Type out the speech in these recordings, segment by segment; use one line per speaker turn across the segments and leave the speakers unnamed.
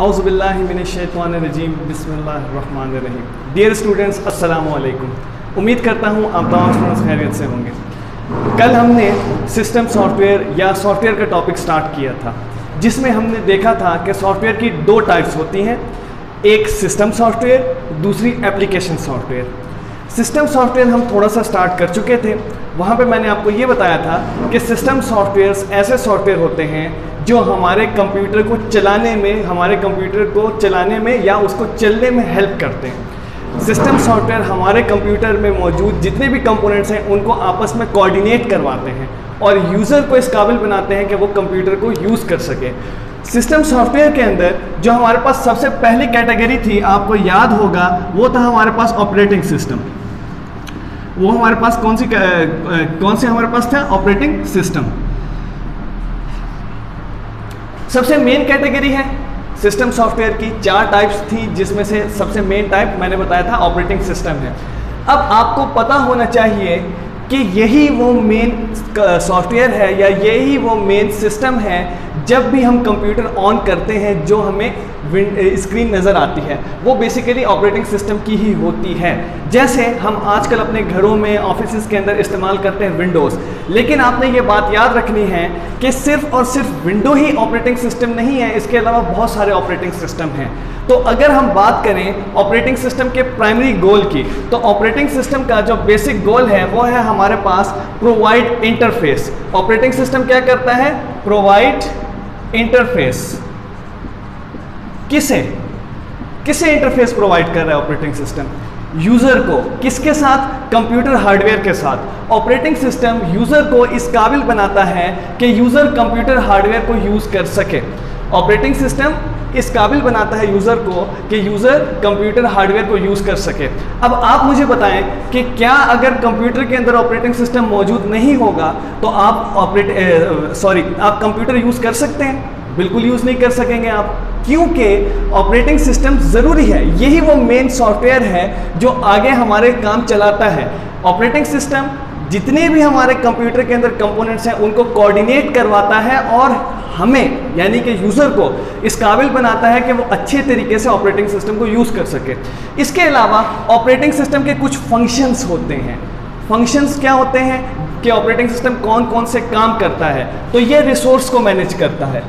औज़ुबिल्लाहिमिनश्शैतानिर्रजीम बिस्मिल्लाहिर्रहमानिर्रहीम। Dear students, अस्सलामु अलैकुम। उम्मीद करता हूँ आप तमाम स्टूडेंट्स खैरियत से होंगे। कल हमने सिस्टम सॉफ्टवेयर या सॉफ्टवेयर का टॉपिक स्टार्ट किया था, जिसमें हमने देखा था कि सॉफ्टवेयर की दो टाइप्स होती हैं, एक सिस्टम सॉफ्टवेयर, दूसरी एप्लीकेशन सॉफ्टवेयर। सिस्टम सॉफ्टवेयर हम थोड़ा सा स्टार्ट कर चुके थे। वहाँ पे मैंने आपको ये बताया था कि सिस्टम सॉफ्टवेयर्स ऐसे सॉफ्टवेयर होते हैं जो हमारे कंप्यूटर को चलाने में, या उसको चलने में हेल्प करते हैं। सिस्टम सॉफ्टवेयर हमारे कंप्यूटर में मौजूद जितने भी कंपोनेंट्स हैं उनको आपस में कोऑर्डिनेट करवाते हैं और यूज़र को इस काबिल बनाते हैं कि वो कंप्यूटर को यूज़ कर सके। सिस्टम सॉफ्टवेयर के अंदर जो हमारे पास सबसे पहली कैटेगरी थी, आपको याद होगा, वो था हमारे पास ऑपरेटिंग सिस्टम। वो हमारे पास कौन सी हमारे पास था? Operating system. सबसे मेन कैटेगरी है सिस्टम सॉफ्टवेयर की, 4 टाइप्स थी, जिसमें से सबसे मेन टाइप मैंने बताया था ऑपरेटिंग सिस्टम है। अब आपको पता होना चाहिए कि यही वो मेन सॉफ्टवेयर है या यही वो मेन सिस्टम है जब भी हम कंप्यूटर ऑन करते हैं जो हमें स्क्रीन नज़र आती है, वो बेसिकली ऑपरेटिंग सिस्टम की ही होती है। जैसे हम आजकल अपने घरों में, ऑफिस के अंदर इस्तेमाल करते हैं विंडोज़, लेकिन आपने ये बात याद रखनी है कि सिर्फ और सिर्फ विंडो ही ऑपरेटिंग सिस्टम नहीं है, इसके अलावा बहुत सारे ऑपरेटिंग सिस्टम हैं। तो अगर हम बात करें ऑपरेटिंग सिस्टम के प्राइमरी गोल की, तो ऑपरेटिंग सिस्टम का जो बेसिक गोल है वो है हमारे पास प्रोवाइड इंटरफेस। ऑपरेटिंग सिस्टम क्या करता है? Provide interface. किसे इंटरफेस प्रोवाइड कर रहा है ऑपरेटिंग सिस्टम? यूज़र को। किसके साथ? कंप्यूटर हार्डवेयर के साथ। ऑपरेटिंग सिस्टम यूज़र को इस काबिल बनाता है कि यूज़र कंप्यूटर हार्डवेयर को यूज़ कर सके। ऑपरेटिंग सिस्टम इस काबिल बनाता है यूज़र को कि यूज़र कंप्यूटर हार्डवेयर को यूज़ कर सके। अब आप मुझे बताएं कि क्या अगर कंप्यूटर के अंदर ऑपरेटिंग सिस्टम मौजूद नहीं होगा तो आप कंप्यूटर यूज़ कर सकते हैं? बिल्कुल यूज़ नहीं कर सकेंगे आप, क्योंकि ऑपरेटिंग सिस्टम ज़रूरी है। यही वो मेन सॉफ्टवेयर है जो आगे हमारे काम चलाता है। ऑपरेटिंग सिस्टम जितने भी हमारे कंप्यूटर के अंदर कंपोनेंट्स हैं उनको कोऑर्डिनेट करवाता है और हमें, यानी कि यूज़र को, इस काबिल बनाता है कि वो अच्छे तरीके से ऑपरेटिंग सिस्टम को यूज़ कर सके। इसके अलावा ऑपरेटिंग सिस्टम के कुछ फंक्शंस होते हैं। फंक्शंस क्या होते हैं कि ऑपरेटिंग सिस्टम कौन कौन से काम करता है? तो ये रिसोर्स को मैनेज करता है।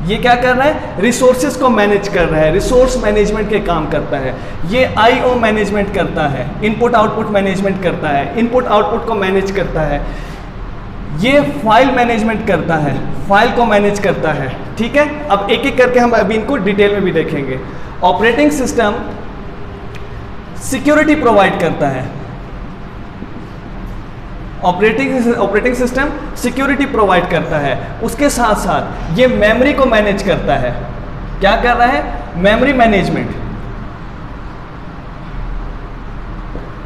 ये क्या कर रहा है? रिसोर्सेज को मैनेज कर रहा है, रिसोर्स मैनेजमेंट के काम करता है। ये आईओ मैनेजमेंट करता है, इनपुट आउटपुट मैनेजमेंट करता है, इनपुट आउटपुट को मैनेज करता है। ये फाइल मैनेजमेंट करता है, फाइल को मैनेज करता है। ठीक है, अब एक एक करके हम अभी इनको डिटेल में भी देखेंगे। ऑपरेटिंग सिस्टम सिक्योरिटी प्रोवाइड करता है। ऑपरेटिंग सिस्टम सिक्योरिटी प्रोवाइड करता है। उसके साथ साथ ये मेमोरी को मैनेज करता है। क्या कर रहा है? Memory management.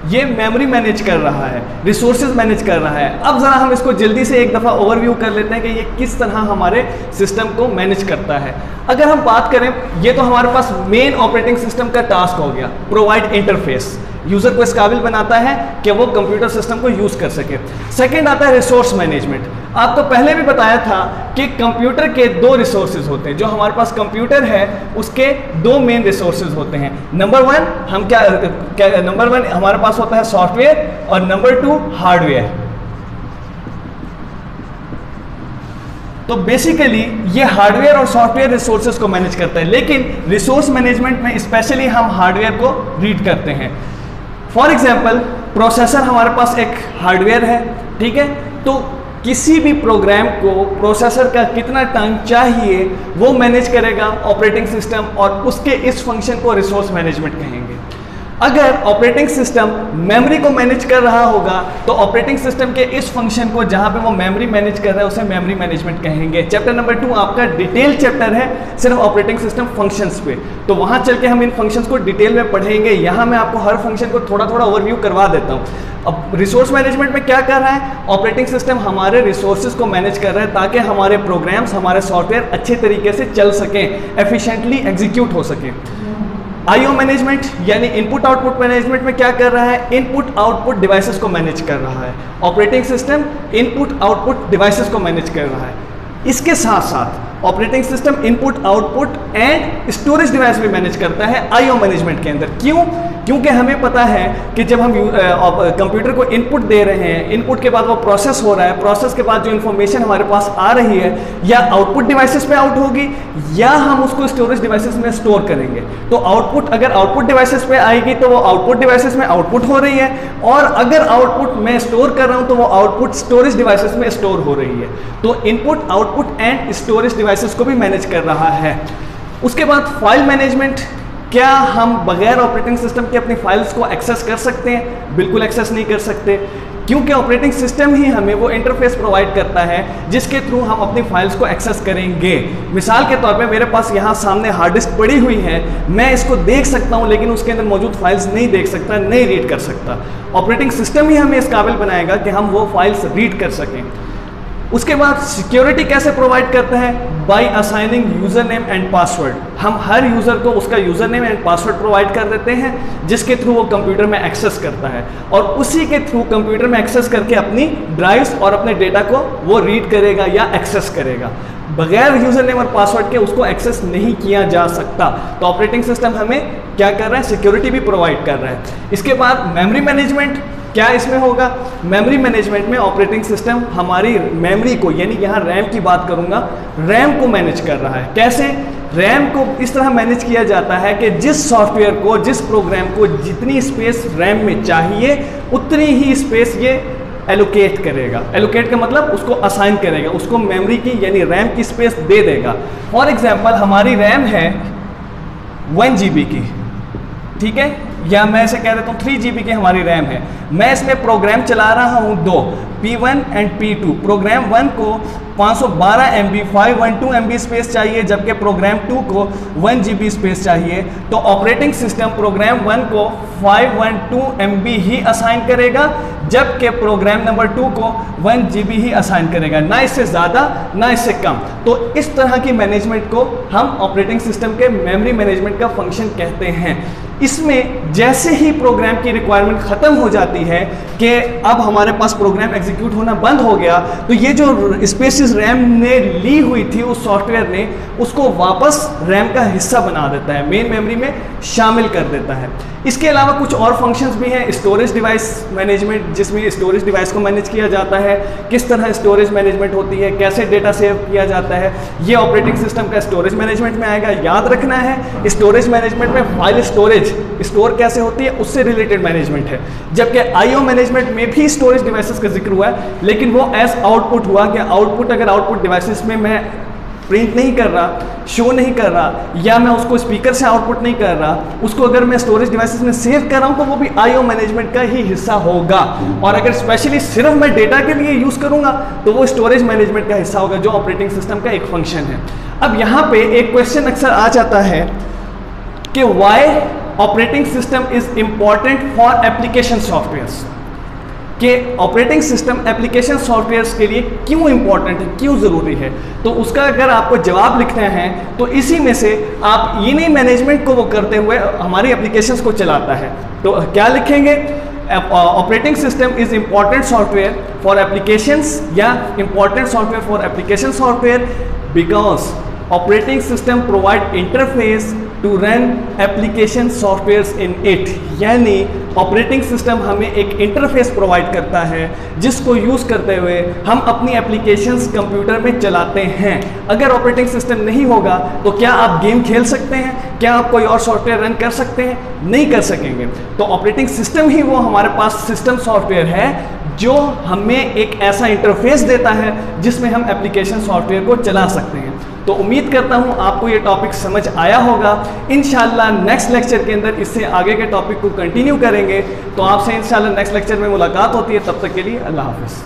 ये मेमोरी मैनेज कर रहा है, रिसोर्सेज मैनेज कर रहा है। अब ज़रा हम इसको जल्दी से एक दफ़ा ओवरव्यू कर लेते हैं कि ये किस तरह हमारे सिस्टम को मैनेज करता है। अगर हम बात करें, ये तो हमारे पास मेन ऑपरेटिंग सिस्टम का टास्क हो गया, प्रोवाइड इंटरफेस। यूज़र को इस काबिल बनाता है कि वो कंप्यूटर सिस्टम को यूज़ कर सके। सेकंड आता है रिसोर्स मैनेजमेंट। आपको पहले भी बताया था कि कंप्यूटर के 2 रिसोर्सेज होते हैं। जो हमारे पास कंप्यूटर है उसके 2 मेन रिसोर्सेज होते हैं। नंबर 1 हमारे पास होता है सॉफ्टवेयर और नंबर 2 हार्डवेयर। तो बेसिकली ये हार्डवेयर और सॉफ्टवेयर रिसोर्सेज को मैनेज करता है, लेकिन रिसोर्स मैनेजमेंट में स्पेशली हम हार्डवेयर को रीड करते हैं। फॉर एग्जाम्पल, प्रोसेसर हमारे पास एक हार्डवेयर है। ठीक है, तो किसी भी प्रोग्राम को प्रोसेसर का कितना टाइम चाहिए वो मैनेज करेगा ऑपरेटिंग सिस्टम, और उसके इस फंक्शन को रिसोर्स मैनेजमेंट कहेंगे। अगर ऑपरेटिंग सिस्टम मेमोरी को मैनेज कर रहा होगा तो ऑपरेटिंग सिस्टम के इस फंक्शन को जहां पे वो मेमोरी मैनेज कर रहा है उसे मेमोरी मैनेजमेंट कहेंगे। चैप्टर नंबर 2 आपका डिटेल चैप्टर है सिर्फ ऑपरेटिंग सिस्टम फंक्शंस पे, तो वहां चल के हम इन फंक्शंस को डिटेल में पढ़ेंगे। यहाँ मैं आपको हर फंक्शन को थोड़ा थोड़ा ओवरव्यू करवा देता हूँ। अब रिसोर्स मैनेजमेंट में क्या कर रहा है? ऑपरेटिंग सिस्टम हमारे रिसोर्सेज को मैनेज कर रहा है ताकि हमारे प्रोग्राम्स, हमारे सॉफ्टवेयर अच्छे तरीके से चल सकें, एफिशिएंटली एग्जीक्यूट हो सकें। आईओ मैनेजमेंट यानी इनपुट आउटपुट मैनेजमेंट में क्या कर रहा है, इनपुट आउटपुट डिवाइसेस को मैनेज कर रहा है। Operating system input output devices को मैनेज कर रहा है। इसके साथ साथ operating system input output and storage device भी मैनेज करता है आईओ मैनेजमेंट के अंदर। क्यों? क्योंकि हमें पता है कि जब हम कंप्यूटर को इनपुट दे रहे हैं, इनपुट के बाद वो प्रोसेस हो रहा है, प्रोसेस के बाद जो इन्फॉर्मेशन हमारे पास आ रही है या आउटपुट डिवाइसेस पे आउट होगी या हम उसको स्टोरेज डिवाइसेस में स्टोर करेंगे। तो आउटपुट अगर आउटपुट डिवाइसेस पे आएगी तो वो आउटपुट डिवाइसेस में आउटपुट हो रही है, और अगर आउटपुट मैं स्टोर कर रहा हूं तो वो आउटपुट स्टोरेज डिवाइसेस में स्टोर हो रही है। तो input output and storage devices को भी मैनेज कर रहा है। उसके बाद फाइल मैनेजमेंट, क्या हम बगैर ऑपरेटिंग सिस्टम के अपनी फाइल्स को एक्सेस कर सकते हैं? बिल्कुल एक्सेस नहीं कर सकते, क्योंकि ऑपरेटिंग सिस्टम ही हमें वो इंटरफेस प्रोवाइड करता है जिसके थ्रू हम अपनी फाइल्स को एक्सेस करेंगे। मिसाल के तौर पे मेरे पास यहाँ सामने हार्ड डिस्क पड़ी हुई है, मैं इसको देख सकता हूँ लेकिन उसके अंदर मौजूद फाइल्स नहीं देख सकता, नहीं रीड कर सकता। ऑपरेटिंग सिस्टम ही हमें इस काबिल बनाएगा कि हम वो फाइल्स रीड कर सकें। उसके बाद सिक्योरिटी कैसे प्रोवाइड करता है? By assigning user name and password. हम हर यूजर को उसका user name and password provide कर देते हैं जिसके थ्रू वो कंप्यूटर में एक्सेस करता है, और उसी के थ्रू कंप्यूटर में एक्सेस करके अपनी ड्राइव्स और अपने डेटा को वो रीड करेगा या एक्सेस करेगा। बगैर यूजर नेम और पासवर्ड के उसको एक्सेस नहीं किया जा सकता। तो ऑपरेटिंग सिस्टम हमें क्या कर रहा है? सिक्योरिटी भी प्रोवाइड कर रहा है। इसके बाद मेमोरी मैनेजमेंट, क्या इसमें होगा? मेमोरी मैनेजमेंट में ऑपरेटिंग सिस्टम हमारी मेमोरी को, यानी यहाँ रैम की बात करूँगा, रैम को मैनेज कर रहा है। कैसे? रैम को इस तरह मैनेज किया जाता है कि जिस सॉफ्टवेयर को, जिस प्रोग्राम को जितनी स्पेस रैम में चाहिए उतनी ही स्पेस ये एलोकेट करेगा। एलोकेट का मतलब उसको असाइन करेगा, उसको मेमोरी की यानी रैम की स्पेस दे देगा। फॉर एग्जाम्पल हमारी रैम है 1 GB की, ठीक है, या मैं ऐसे कह देता हूँ 3 GB की हमारी रैम है। मैं इसमें प्रोग्राम चला रहा हूँ 2, P1 एंड P2। प्रोग्राम 1 को 512 MB 512 MB स्पेस चाहिए, जबकि प्रोग्राम 2 को 1 GB स्पेस चाहिए। तो ऑपरेटिंग सिस्टम प्रोग्राम 1 को 512 MB ही असाइन करेगा, जबकि प्रोग्राम नंबर 2 को 1 GB ही असाइन करेगा, ना इससे ज़्यादा ना इससे कम। तो इस तरह की मैनेजमेंट को हम ऑपरेटिंग सिस्टम के मेमोरी मैनेजमेंट का फंक्शन कहते हैं। इसमें जैसे ही प्रोग्राम की रिक्वायरमेंट ख़त्म हो जाती है कि अब हमारे पास प्रोग्राम एग्जीक्यूट होना बंद हो गया, तो ये जो स्पेसेस रैम ने ली हुई थी उस सॉफ्टवेयर ने उसको वापस रैम का हिस्सा बना देता है, मेन मेमोरी में शामिल कर देता है। इसके अलावा कुछ और फंक्शंस भी हैं। स्टोरेज डिवाइस मैनेजमेंट, जिसमें स्टोरेज डिवाइस को मैनेज किया जाता है, किस तरह स्टोरेज मैनेजमेंट होती है, कैसे डेटा सेव किया जाता है, ये ऑपरेटिंग सिस्टम का स्टोरेज मैनेजमेंट में आएगा। याद रखना है स्टोरेज मैनेजमेंट में फाइल स्टोरेज स्टोर कैसे होती है उससे रिलेटेड मैनेजमेंट है, जबकि आईओ मैनेजमेंट में भी स्टोरेज डिवाइसेस का जिक्र हुआ है, लेकिन वो एज आउटपुट हुआ कि आउटपुट अगर आउटपुट डिवाइसेस में मैं प्रिंट नहीं कर रहा, शो नहीं कर रहा, या मैं उसको स्पीकर से आउटपुट नहीं कर रहा, उसको अगर मैं स्टोरेज डिवाइसेस में सेव कर रहा हूं तो वो भी आईओ मैनेजमेंट का ही हिस्सा होगा। और अगर स्पेशली सिर्फ मैं डेटा के लिए यूज करूंगा तो वो स्टोरेज मैनेजमेंट का हिस्सा होगा, जो ऑपरेटिंग सिस्टम का एक फंक्शन है। अब यहाँ पे एक क्वेश्चन अक्सर आ जाता है कि why operating system is important for application softwares, कि ऑपरेटिंग सिस्टम एप्लीकेशन सॉफ्टवेयर्स के लिए क्यों इंपॉर्टेंट है, क्यों ज़रूरी है। तो उसका अगर आपको जवाब लिखना है तो इसी में से आप इन्हीं मैनेजमेंट को वो करते हुए हमारी एप्लीकेशंस को चलाता है। तो क्या लिखेंगे? Operating system is important software for applications या important software for application software because operating system provide interface to run application softwares in it, यानी ऑपरेटिंग सिस्टम हमें एक इंटरफेस प्रोवाइड करता है जिसको यूज़ करते हुए हम अपनी एप्लीकेशंस कंप्यूटर में चलाते हैं। अगर ऑपरेटिंग सिस्टम नहीं होगा तो क्या आप गेम खेल सकते हैं? क्या आप कोई और सॉफ्टवेयर रन कर सकते हैं? नहीं कर सकेंगे। तो ऑपरेटिंग सिस्टम ही वो हमारे पास सिस्टम सॉफ्टवेयर है जो हमें एक ऐसा इंटरफेस देता है जिसमें हम एप्लीकेशन सॉफ्टवेयर को चला सकते हैं। तो उम्मीद करता हूँ आपको ये टॉपिक समझ आया होगा। इंशाल्लाह नेक्स्ट लेक्चर के अंदर इससे आगे के टॉपिक को कंटिन्यू करेंगे। तो आपसे इंशाल्लाह नेक्स्ट लेक्चर में मुलाकात होती है। तब तक के लिए अल्लाह हाफिज़।